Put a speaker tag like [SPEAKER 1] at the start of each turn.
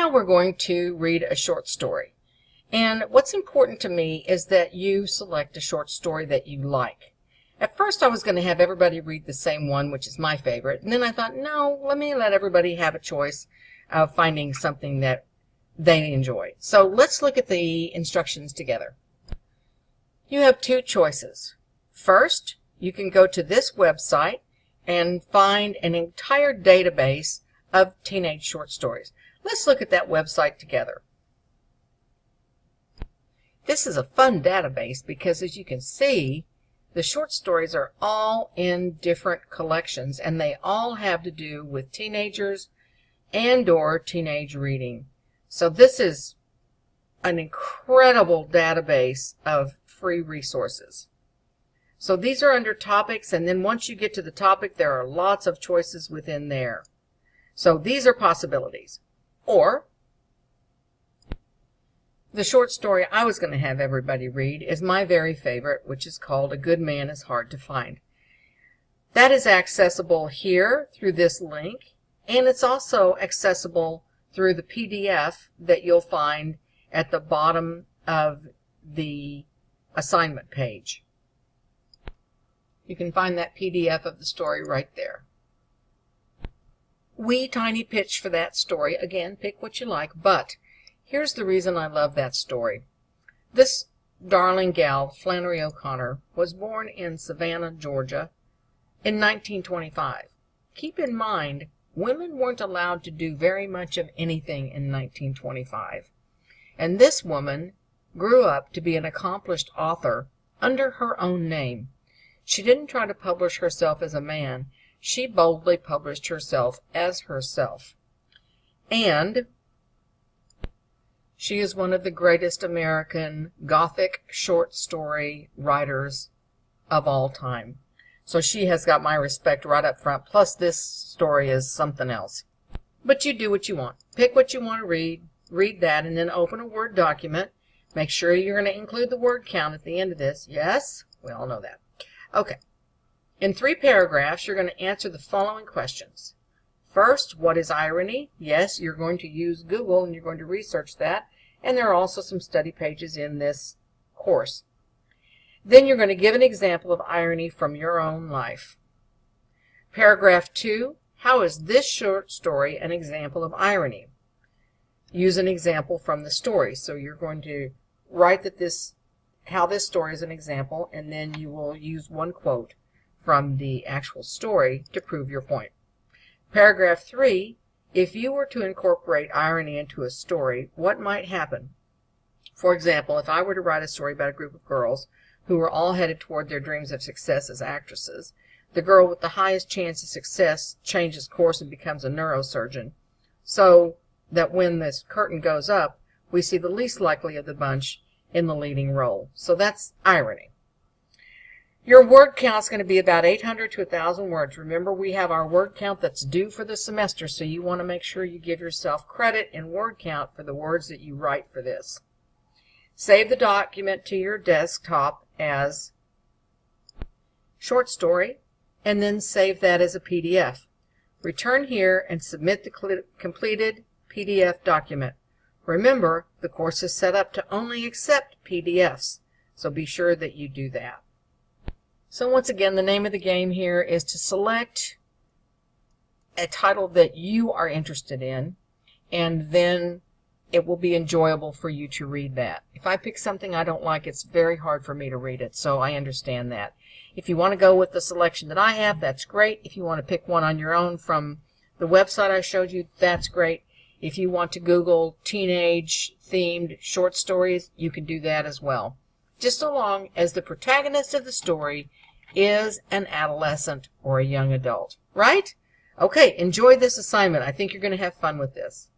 [SPEAKER 1] Now we're going to read a short story. And what's important to me is that you select a short story that you like. At first I was going to have everybody read the same one, which is my favorite. And then I thought, no, let me let everybody have a choice of finding something that they enjoy. So let's look at the instructions together. You have two choices. First, you can go to this website and find an entire database of teenage short stories. Let's look at that website together. This is a fun database because, as you can see, the short stories are all in different collections, and they all have to do with teenagers and/or teenage reading. So this is an incredible database of free resources. So these are under topics, and then once you get to the topic, there are lots of choices within there. So these are possibilities. Or the short story I was going to have everybody read is my very favorite, which is called A Good Man is Hard to Find. That is accessible here through this link, and it's also accessible through the PDF that you'll find at the bottom of the assignment page. You can find that PDF of the story right there. Wee tiny pitch for that story. Again, pick what you like, but here's the reason I love that story. This darling gal, Flannery O'Connor, was born in Savannah, Georgia in 1925. Keep in mind, women weren't allowed to do very much of anything in 1925. And this woman grew up to be an accomplished author under her own name. She didn't try to publish herself as a man. She boldly published herself as herself. And she is one of the greatest American Gothic short story writers of all time. So she has got my respect right up front. Plus, this story is something else. But you do what you want. Pick what you want to read that, and then open a Word document. Make sure you're going to include the word count at the end of this. Yes? We all know that. Okay. In 3 paragraphs, you're going to answer the following questions. First, what is irony? Yes, you're going to use Google and you're going to research that. And there are also some study pages in this course. Then you're going to give an example of irony from your own life. Paragraph 2, how is this short story an example of irony? Use an example from the story. So you're going to write that how this story is an example, and then you will use one quote from the actual story to prove your point. Paragraph 3, if you were to incorporate irony into a story, what might happen? For example, if I were to write a story about a group of girls who were all headed toward their dreams of success as actresses, the girl with the highest chance of success changes course and becomes a neurosurgeon, so that when this curtain goes up, we see the least likely of the bunch in the leading role. So that's irony. Your word count is going to be about 800 to 1,000 words. Remember, we have our word count that's due for the semester, so you want to make sure you give yourself credit in word count for the words that you write for this. Save the document to your desktop as short story, and then save that as a PDF. Return here and submit the completed PDF document. Remember, the course is set up to only accept PDFs, so be sure that you do that. So once again, the name of the game here is to select a title that you are interested in, and then it will be enjoyable for you to read that. If I pick something I don't like, it's very hard for me to read it, so I understand that. If you want to go with the selection that I have, that's great. If you want to pick one on your own from the website I showed you, that's great. If you want to Google teenage-themed short stories, you can do that as well. Just so long as the protagonist of the story is an adolescent or a young adult. Right? Okay, enjoy this assignment. I think you're going to have fun with this.